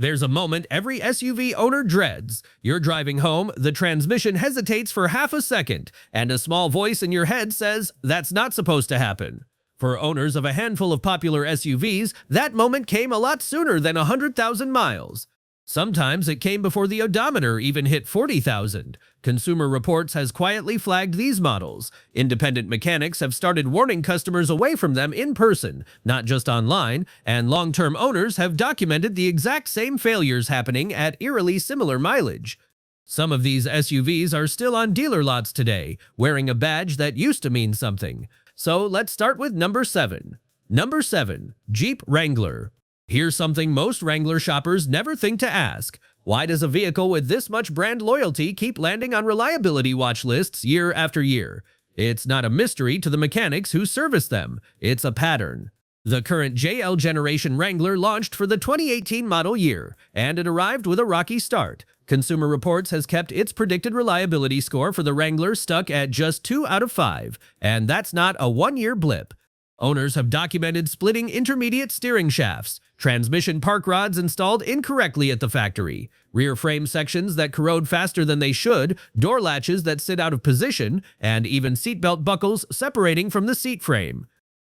There's a moment every SUV owner dreads. You're driving home, the transmission hesitates for half a second, and a small voice in your head says, "That's not supposed to happen." For owners of a handful of popular SUVs, that moment came a lot sooner than 100,000 miles. Sometimes it came before the odometer even hit 40,000. Consumer Reports has quietly flagged these models. Independent mechanics have started warning customers away from them in person, not just online, and long-term owners have documented the exact same failures happening at eerily similar mileage. Some of these SUVs are still on dealer lots today, wearing a badge that used to mean something. So let's start with number 7. Number 7. Jeep Wrangler. Here's something most Wrangler shoppers never think to ask. Why does a vehicle with this much brand loyalty keep landing on reliability watch lists year after year? It's not a mystery to the mechanics who service them. It's a pattern. The current JL generation Wrangler launched for the 2018 model year, and it arrived with a rocky start. Consumer Reports has kept its predicted reliability score for the Wrangler stuck at just 2 out of 5, and that's not a one-year blip. Owners have documented splitting intermediate steering shafts, transmission park rods installed incorrectly at the factory, rear frame sections that corrode faster than they should, door latches that sit out of position, and even seatbelt buckles separating from the seat frame.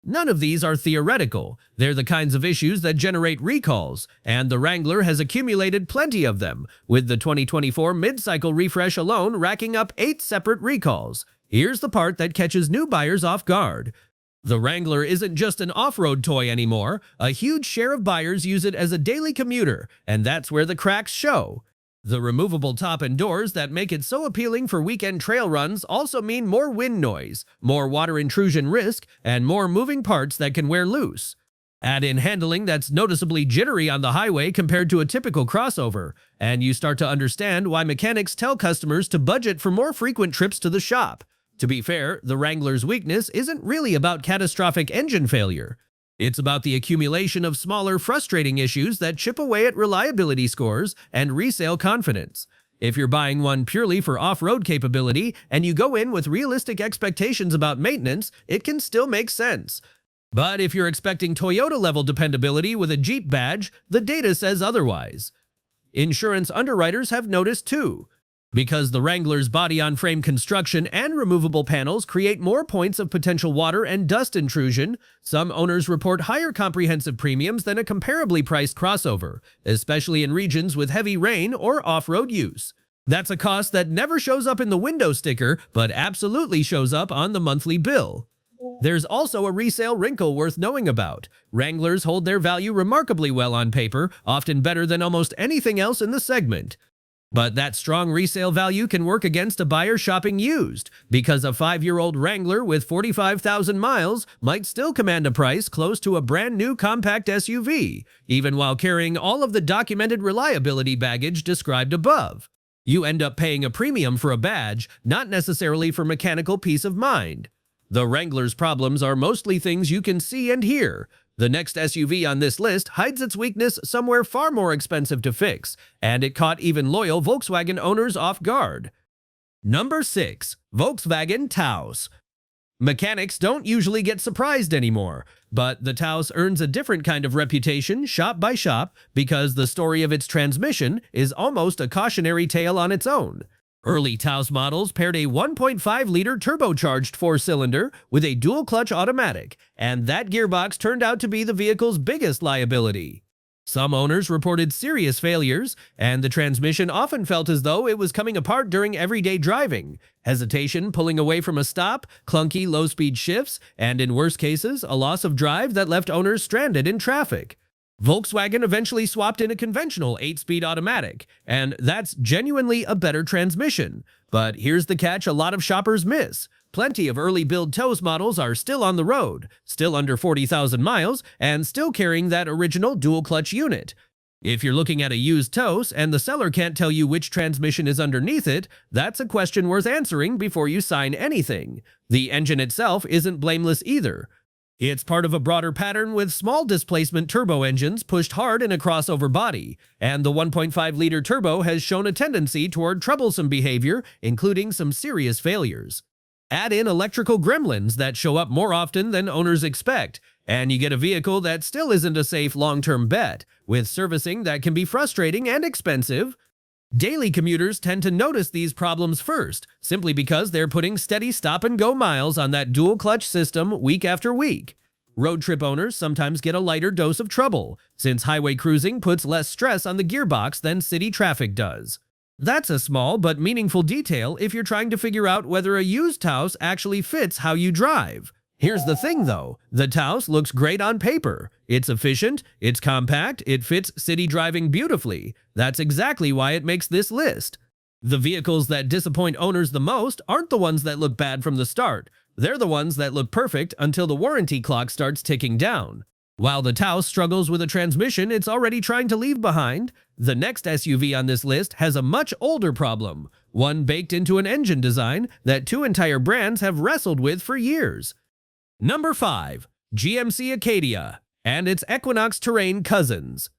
None of these are theoretical. They're the kinds of issues that generate recalls, and the Wrangler has accumulated plenty of them, with the 2024 mid-cycle refresh alone racking up 8 separate recalls. Here's the part that catches new buyers off guard. The Wrangler isn't just an off-road toy anymore. A huge share of buyers use it as a daily commuter, and that's where the cracks show. The removable top and doors that make it so appealing for weekend trail runs also mean more wind noise, more water intrusion risk, and more moving parts that can wear loose. Add in handling that's noticeably jittery on the highway compared to a typical crossover, and you start to understand why mechanics tell customers to budget for more frequent trips to the shop. To be fair, the Wrangler's weakness isn't really about catastrophic engine failure. It's about the accumulation of smaller, frustrating issues that chip away at reliability scores and resale confidence. If you're buying one purely for off-road capability and you go in with realistic expectations about maintenance, it can still make sense. But if you're expecting Toyota-level dependability with a Jeep badge, the data says otherwise. Insurance underwriters have noticed too. Because the Wrangler's body-on-frame construction and removable panels create more points of potential water and dust intrusion, some owners report higher comprehensive premiums than a comparably priced crossover, especially in regions with heavy rain or off-road use. That's a cost that never shows up in the window sticker, but absolutely shows up on the monthly bill. There's also a resale wrinkle worth knowing about. Wranglers hold their value remarkably well on paper, often better than almost anything else in the segment. But that strong resale value can work against a buyer shopping used, because a 5-year-old Wrangler with 45,000 miles might still command a price close to a brand new compact SUV, even while carrying all of the documented reliability baggage described above. You end up paying a premium for a badge, not necessarily for mechanical peace of mind. The Wrangler's problems are mostly things you can see and hear. The next SUV on this list hides its weakness somewhere far more expensive to fix, and it caught even loyal Volkswagen owners off guard. Number 6. Volkswagen Taos. Mechanics don't usually get surprised anymore, but the Taos earns a different kind of reputation shop by shop because the story of its transmission is almost a cautionary tale on its own. Early Taos models paired a 1.5-liter turbocharged 4-cylinder with a dual-clutch automatic, and that gearbox turned out to be the vehicle's biggest liability. Some owners reported serious failures, and the transmission often felt as though it was coming apart during everyday driving. Hesitation pulling away from a stop, clunky low-speed shifts, and in worse cases, a loss of drive that left owners stranded in traffic. Volkswagen eventually swapped in a conventional 8-speed automatic, and that's genuinely a better transmission. But here's the catch a lot of shoppers miss. Plenty of early build Taos models are still on the road, still under 40,000 miles, and still carrying that original dual-clutch unit. If you're looking at a used Taos and the seller can't tell you which transmission is underneath it, that's a question worth answering before you sign anything. The engine itself isn't blameless either. It's part of a broader pattern with small displacement turbo engines pushed hard in a crossover body, and the 1.5-liter turbo has shown a tendency toward troublesome behavior, including some serious failures. Add in electrical gremlins that show up more often than owners expect, and you get a vehicle that still isn't a safe long-term bet, with servicing that can be frustrating and expensive. Daily commuters tend to notice these problems first, simply because they're putting steady stop-and-go miles on that dual-clutch system week after week. Road trip owners sometimes get a lighter dose of trouble, since highway cruising puts less stress on the gearbox than city traffic does. That's a small but meaningful detail if you're trying to figure out whether a used Taos actually fits how you drive. Here's the thing though, the Taos looks great on paper. It's efficient, it's compact, it fits city driving beautifully. That's exactly why it makes this list. The vehicles that disappoint owners the most aren't the ones that look bad from the start. They're the ones that look perfect until the warranty clock starts ticking down. While the Taos struggles with a transmission it's already trying to leave behind, the next SUV on this list has a much older problem, one baked into an engine design that two entire brands have wrestled with for years. Number 5. GMC Acadia and its Equinox Terrain cousins.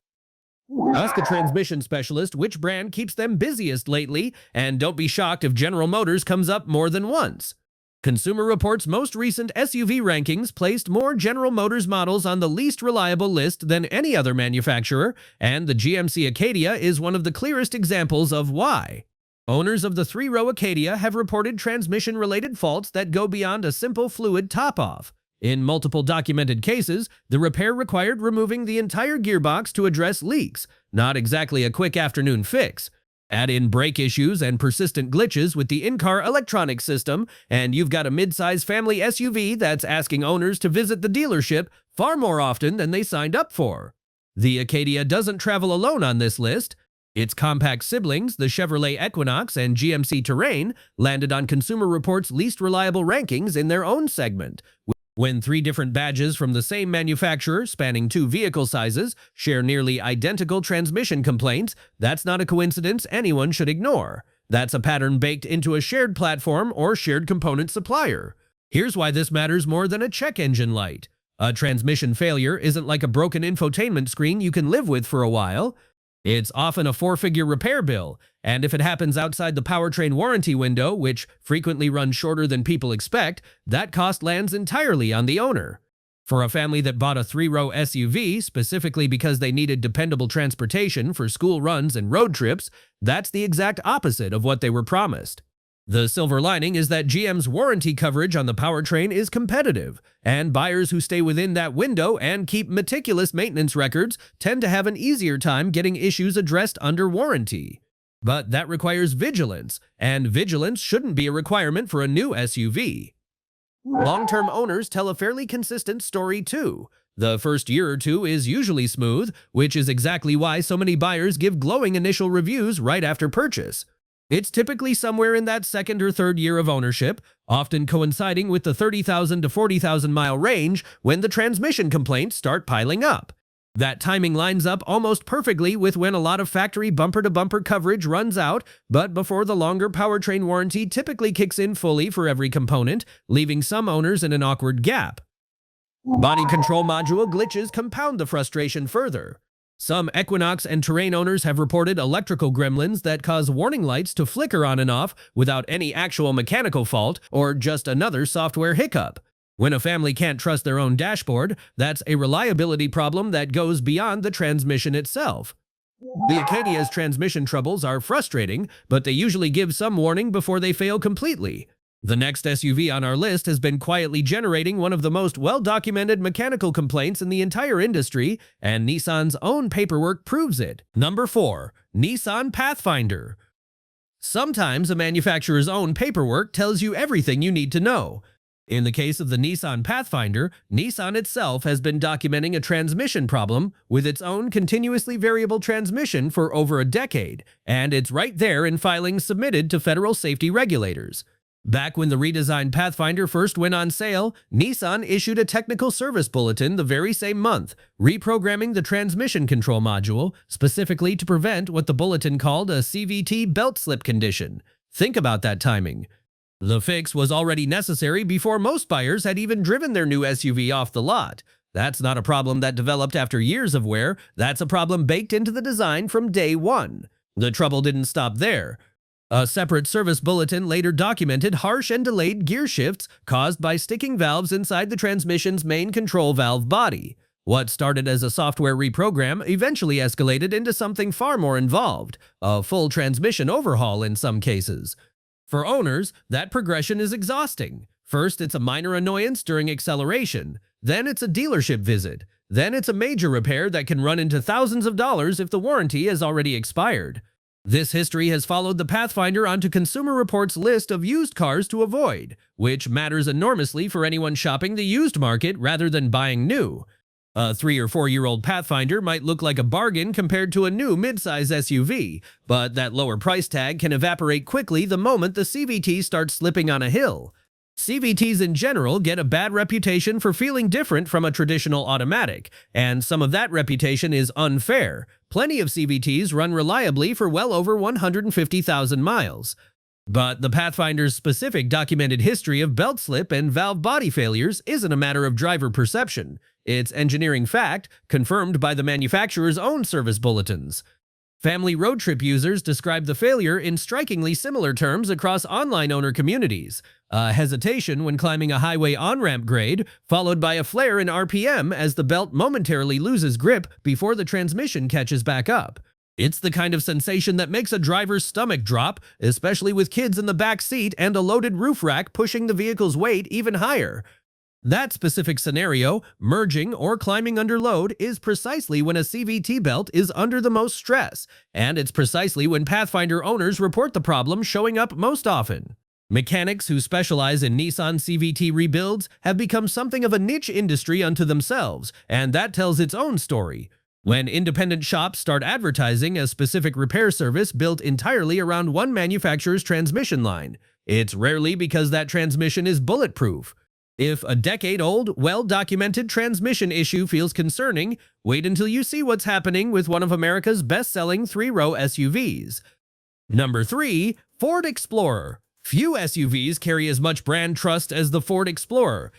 Ask a transmission specialist which brand keeps them busiest lately, and don't be shocked if General Motors comes up more than once. Consumer Reports' most recent SUV rankings placed more General Motors models on the least reliable list than any other manufacturer, and the GMC Acadia is one of the clearest examples of why. Owners of the three-row Acadia have reported transmission-related faults that go beyond a simple fluid top-off. In multiple documented cases, the repair required removing the entire gearbox to address leaks, not exactly a quick afternoon fix. Add in brake issues and persistent glitches with the in-car electronic system, and you've got a mid-size family SUV that's asking owners to visit the dealership far more often than they signed up for. The Acadia doesn't travel alone on this list. Its compact siblings, the Chevrolet Equinox and GMC Terrain, landed on Consumer Reports' least reliable rankings in their own segment. When three different badges from the same manufacturer, spanning two vehicle sizes, share nearly identical transmission complaints, that's not a coincidence anyone should ignore. That's a pattern baked into a shared platform or shared component supplier. Here's why this matters more than a check engine light. A transmission failure isn't like a broken infotainment screen you can live with for a while. It's often a four-figure repair bill, and if it happens outside the powertrain warranty window, which frequently runs shorter than people expect, that cost lands entirely on the owner. For a family that bought a three-row SUV specifically because they needed dependable transportation for school runs and road trips, that's the exact opposite of what they were promised. The silver lining is that GM's warranty coverage on the powertrain is competitive, and buyers who stay within that window and keep meticulous maintenance records tend to have an easier time getting issues addressed under warranty. But that requires vigilance, and vigilance shouldn't be a requirement for a new SUV. Long-term owners tell a fairly consistent story too. The first year or two is usually smooth, which is exactly why so many buyers give glowing initial reviews right after purchase. It's typically somewhere in that second or third year of ownership, often coinciding with the 30,000 to 40,000 mile range when the transmission complaints start piling up. That timing lines up almost perfectly with when a lot of factory bumper-to-bumper coverage runs out, but before the longer powertrain warranty typically kicks in fully for every component, leaving some owners in an awkward gap. Body control module glitches compound the frustration further. Some Equinox and Terrain owners have reported electrical gremlins that cause warning lights to flicker on and off without any actual mechanical fault or just another software hiccup. When a family can't trust their own dashboard, that's a reliability problem that goes beyond the transmission itself. The Acadia's transmission troubles are frustrating, but they usually give some warning before they fail completely. The next SUV on our list has been quietly generating one of the most well-documented mechanical complaints in the entire industry, and Nissan's own paperwork proves it. Number 4. Nissan Pathfinder. Sometimes a manufacturer's own paperwork tells you everything you need to know. In the case of the Nissan Pathfinder, Nissan itself has been documenting a transmission problem with its own continuously variable transmission for over a decade, and it's right there in filings submitted to federal safety regulators. Back when the redesigned Pathfinder first went on sale, Nissan issued a technical service bulletin the very same month, reprogramming the transmission control module, specifically to prevent what the bulletin called a CVT belt slip condition. Think about that timing. The fix was already necessary before most buyers had even driven their new SUV off the lot. That's not a problem that developed after years of wear, that's a problem baked into the design from day one. The trouble didn't stop there. A separate service bulletin later documented harsh and delayed gear shifts caused by sticking valves inside the transmission's main control valve body. What started as a software reprogram eventually escalated into something far more involved, a full transmission overhaul in some cases. For owners, that progression is exhausting. First, it's a minor annoyance during acceleration. Then it's a dealership visit. Then it's a major repair that can run into thousands of dollars if the warranty has already expired. This history has followed the Pathfinder onto Consumer Reports' list of used cars to avoid, which matters enormously for anyone shopping the used market rather than buying new. A 3 or 4-year-old Pathfinder might look like a bargain compared to a new midsize SUV, but that lower price tag can evaporate quickly the moment the CVT starts slipping on a hill. CVTs in general get a bad reputation for feeling different from a traditional automatic, and some of that reputation is unfair. Plenty of CVTs run reliably for well over 150,000 miles. But the Pathfinder's specific documented history of belt slip and valve body failures isn't a matter of driver perception. It's engineering fact, confirmed by the manufacturer's own service bulletins. Family road trip users describe the failure in strikingly similar terms across online owner communities. A hesitation when climbing a highway on-ramp grade, followed by a flare in RPM as the belt momentarily loses grip before the transmission catches back up. It's the kind of sensation that makes a driver's stomach drop, especially with kids in the back seat and a loaded roof rack pushing the vehicle's weight even higher. That specific scenario, merging or climbing under load, is precisely when a CVT belt is under the most stress, and it's precisely when Pathfinder owners report the problem showing up most often. Mechanics who specialize in Nissan CVT rebuilds have become something of a niche industry unto themselves, and that tells its own story. When independent shops start advertising a specific repair service built entirely around one manufacturer's transmission line, it's rarely because that transmission is bulletproof. If a decade-old, well-documented transmission issue feels concerning, wait until you see what's happening with one of America's best-selling 3-row SUVs. Number 3. Ford Explorer. Few SUVs carry as much brand trust as the Ford Explorer.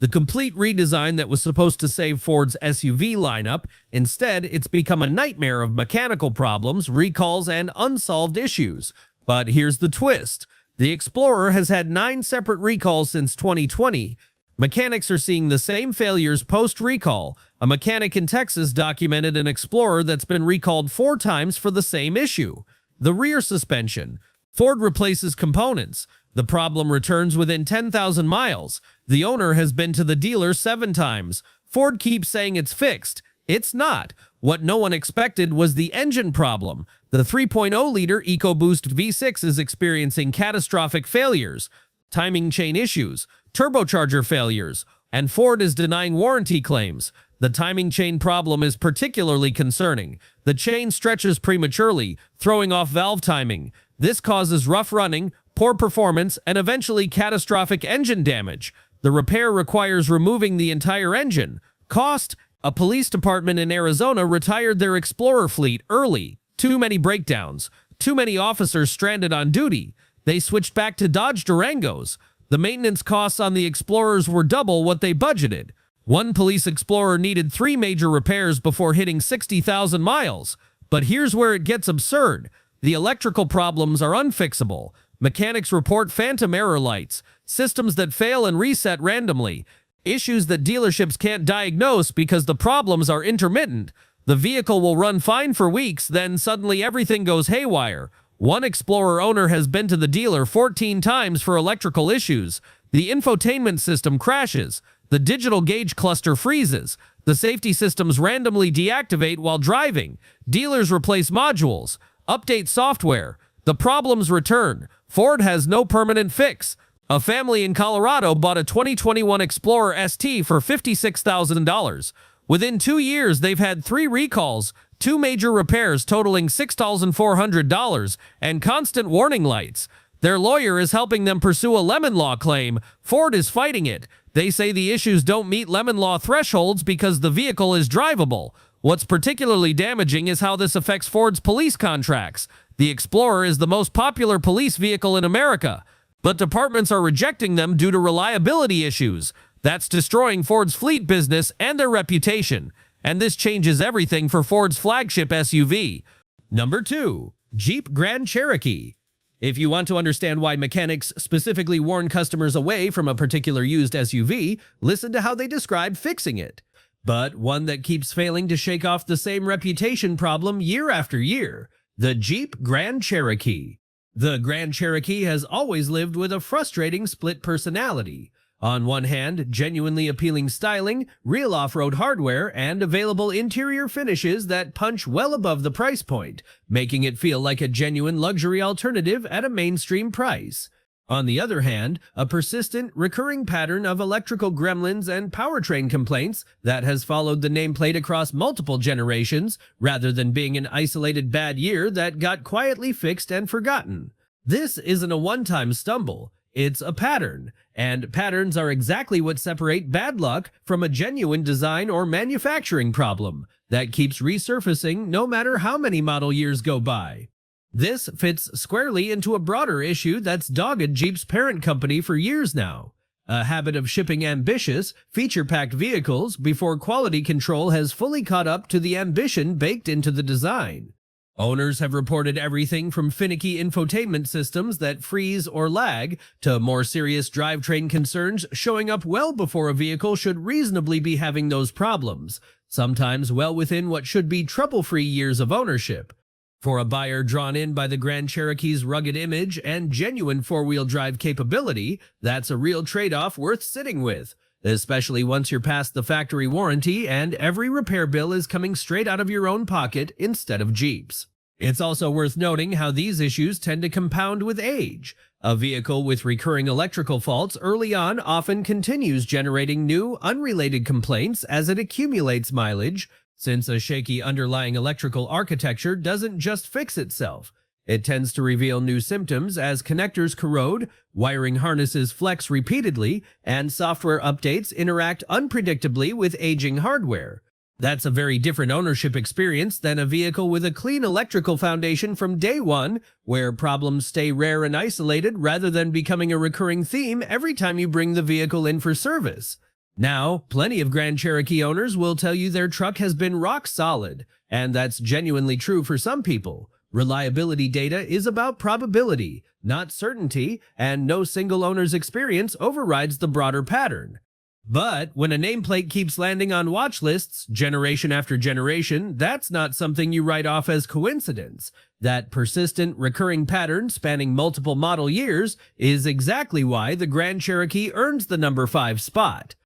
The complete redesign that was supposed to save Ford's SUV lineup, instead it's become a nightmare of mechanical problems, recalls, and unsolved issues. But here's the twist. The Explorer has had 9 separate recalls since 2020. Mechanics are seeing the same failures post-recall. A mechanic in Texas documented an Explorer that's been recalled 4 times for the same issue. The rear suspension. Ford replaces components. The problem returns within 10,000 miles. The owner has been to the dealer 7 times. Ford keeps saying it's fixed. It's not. What no one expected was the engine problem. The 3.0-liter EcoBoost V6 is experiencing catastrophic failures, timing chain issues, turbocharger failures, and Ford is denying warranty claims. The timing chain problem is particularly concerning. The chain stretches prematurely, throwing off valve timing. This causes rough running, poor performance, and eventually catastrophic engine damage. The repair requires removing the entire engine. Cost: a police department in Arizona retired their Explorer fleet early. Too many breakdowns. Too many officers stranded on duty. They switched back to Dodge Durangos. The maintenance costs on the Explorers were double what they budgeted. One police Explorer needed 3 major repairs before hitting 60,000 miles. But here's where it gets absurd. The electrical problems are unfixable. Mechanics report phantom error lights, systems that fail and reset randomly, issues that dealerships can't diagnose because the problems are intermittent. The vehicle will run fine for weeks, then suddenly everything goes haywire. One Explorer owner has been to the dealer 14 times for electrical issues. The infotainment system crashes. The digital gauge cluster freezes. The safety systems randomly deactivate while driving. Dealers replace modules. Update software. The problems return. Ford has no permanent fix. A family in Colorado bought a 2021 Explorer ST for $56,000. Within 2 years, they've had 3 recalls, 2 major repairs totaling $6,400, and constant warning lights. Their lawyer is helping them pursue a lemon law claim. Ford is fighting it. They say the issues don't meet lemon law thresholds because the vehicle is drivable. What's particularly damaging is how this affects Ford's police contracts. The Explorer is the most popular police vehicle in America, but departments are rejecting them due to reliability issues. That's destroying Ford's fleet business and their reputation. And this changes everything for Ford's flagship SUV. Number 2. Jeep Grand Cherokee. If you want to understand why mechanics specifically warn customers away from a particular used SUV, listen to how they describe fixing it. But one that keeps failing to shake off the same reputation problem year after year: the Jeep Grand Cherokee. The Grand Cherokee has always lived with a frustrating split personality. On one hand, genuinely appealing styling, real off-road hardware, and available interior finishes that punch well above the price point, making it feel like a genuine luxury alternative at a mainstream price. On the other hand, a persistent, recurring pattern of electrical gremlins and powertrain complaints that has followed the nameplate across multiple generations, rather than being an isolated bad year that got quietly fixed and forgotten. This isn't a one-time stumble. It's a pattern, and patterns are exactly what separate bad luck from a genuine design or manufacturing problem that keeps resurfacing no matter how many model years go by. This fits squarely into a broader issue that's dogged Jeep's parent company for years now: a habit of shipping ambitious, feature-packed vehicles before quality control has fully caught up to the ambition baked into the design. Owners have reported everything from finicky infotainment systems that freeze or lag to more serious drivetrain concerns showing up well before a vehicle should reasonably be having those problems, sometimes well within what should be trouble-free years of ownership. For a buyer drawn in by the Grand Cherokee's rugged image and genuine four-wheel drive capability, that's a real trade-off worth sitting with, especially once you're past the factory warranty and every repair bill is coming straight out of your own pocket instead of Jeep's. It's also worth noting how these issues tend to compound with age. A vehicle with recurring electrical faults early on often continues generating new, unrelated complaints as it accumulates mileage, since a shaky underlying electrical architecture doesn't just fix itself. It tends to reveal new symptoms as connectors corrode, wiring harnesses flex repeatedly, and software updates interact unpredictably with aging hardware. That's a very different ownership experience than a vehicle with a clean electrical foundation from day one, where problems stay rare and isolated rather than becoming a recurring theme every time you bring the vehicle in for service. Now, plenty of Grand Cherokee owners will tell you their truck has been rock solid, and that's genuinely true for some people. Reliability data is about probability, not certainty, and no single owner's experience overrides the broader pattern. But when a nameplate keeps landing on watch lists generation after generation, that's not something you write off as coincidence. That persistent, recurring pattern spanning multiple model years is exactly why the Grand Cherokee earns the number 5 spot.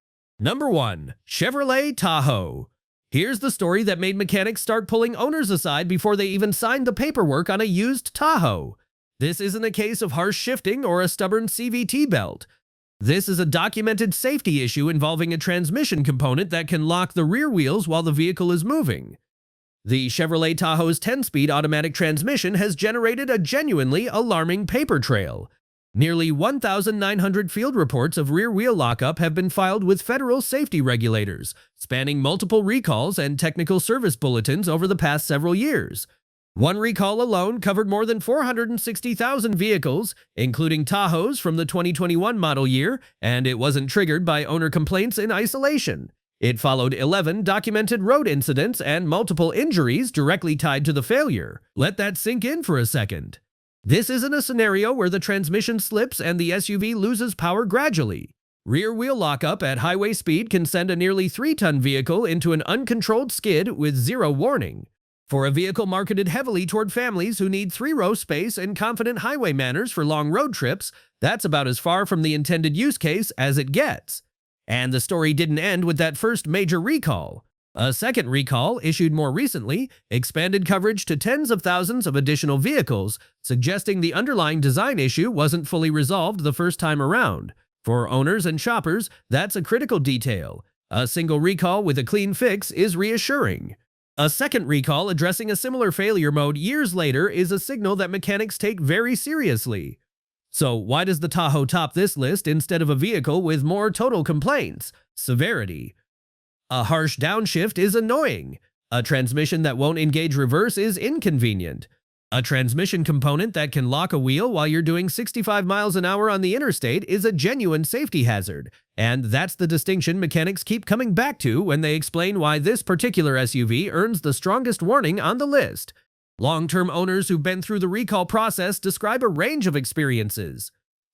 Number 1. Chevrolet Tahoe. Here's the story that made mechanics start pulling owners aside before they even signed the paperwork on a used Tahoe. This isn't a case of harsh shifting or a stubborn CVT belt. This is a documented safety issue involving a transmission component that can lock the rear wheels while the vehicle is moving. The Chevrolet Tahoe's 10-speed automatic transmission has generated a genuinely alarming paper trail. Nearly 1,900 field reports of rear wheel lockup have been filed with federal safety regulators, spanning multiple recalls and technical service bulletins over the past several years. One recall alone covered more than 460,000 vehicles, including Tahoes from the 2021 model year, and it wasn't triggered by owner complaints in isolation. It followed 11 documented road incidents and multiple injuries directly tied to the failure. Let that sink in for a second. This isn't a scenario where the transmission slips and the SUV loses power gradually. Rear wheel lockup at highway speed can send a nearly 3-ton vehicle into an uncontrolled skid with zero warning. For a vehicle marketed heavily toward families who need 3-row space and confident highway manners for long road trips, that's about as far from the intended use case as it gets. And the story didn't end with that first major recall. A second recall, issued more recently, expanded coverage to tens of thousands of additional vehicles, suggesting the underlying design issue wasn't fully resolved the first time around. For owners and shoppers, that's a critical detail. A single recall with a clean fix is reassuring. A second recall addressing a similar failure mode years later is a signal that mechanics take very seriously. So why does the Tahoe top this list instead of a vehicle with more total complaints? Severity. A harsh downshift is annoying. A transmission that won't engage reverse is inconvenient. A transmission component that can lock a wheel while you're doing 65 miles an hour on the interstate is a genuine safety hazard. And that's the distinction mechanics keep coming back to when they explain why this particular SUV earns the strongest warning on the list. Long-term owners who've been through the recall process describe a range of experiences.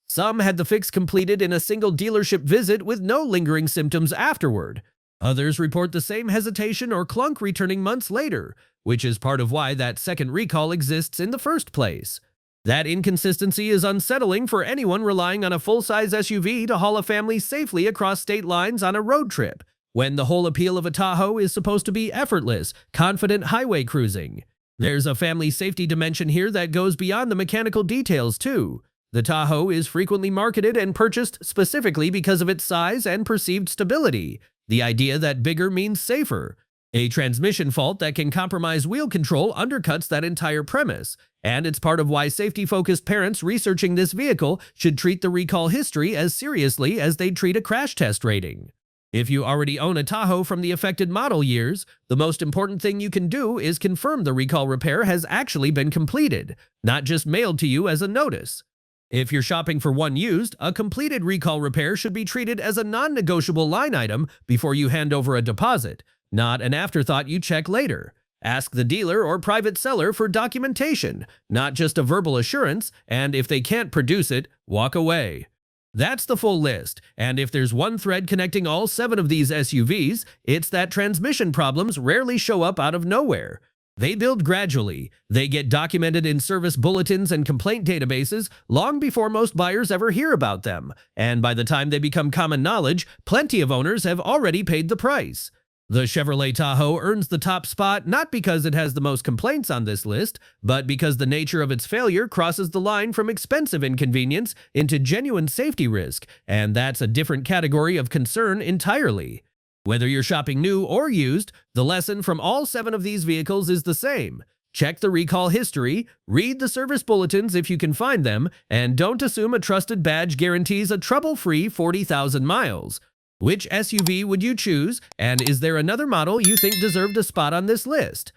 Some had the fix completed in a single dealership visit with no lingering symptoms afterward. Others report the same hesitation or clunk returning months later, which is part of why that second recall exists in the first place. That inconsistency is unsettling for anyone relying on a full-size SUV to haul a family safely across state lines on a road trip, when the whole appeal of a Tahoe is supposed to be effortless, confident highway cruising. There's a family safety dimension here that goes beyond the mechanical details, too. The Tahoe is frequently marketed and purchased specifically because of its size and perceived stability, the idea that bigger means safer. A transmission fault that can compromise wheel control undercuts that entire premise, and it's part of why safety-focused parents researching this vehicle should treat the recall history as seriously as they'd treat a crash test rating. If you already own a Tahoe from the affected model years, the most important thing you can do is confirm the recall repair has actually been completed, not just mailed to you as a notice. If you're shopping for one used, a completed recall repair should be treated as a non-negotiable line item before you hand over a deposit, not an afterthought you check later. Ask the dealer or private seller for documentation, not just a verbal assurance, and if they can't produce it, walk away. That's the full list, and if there's one thread connecting all 7 of these SUVs, it's that transmission problems rarely show up out of nowhere. They build gradually. They get documented in service bulletins and complaint databases long before most buyers ever hear about them, and by the time they become common knowledge, plenty of owners have already paid the price. The Chevrolet Tahoe earns the top spot not because it has the most complaints on this list, but because the nature of its failure crosses the line from expensive inconvenience into genuine safety risk, and that's a different category of concern entirely. Whether you're shopping new or used, the lesson from all 7 of these vehicles is the same. Check the recall history, read the service bulletins if you can find them, and don't assume a trusted badge guarantees a trouble-free 40,000 miles. Which SUV would you choose, and is there another model you think deserved a spot on this list?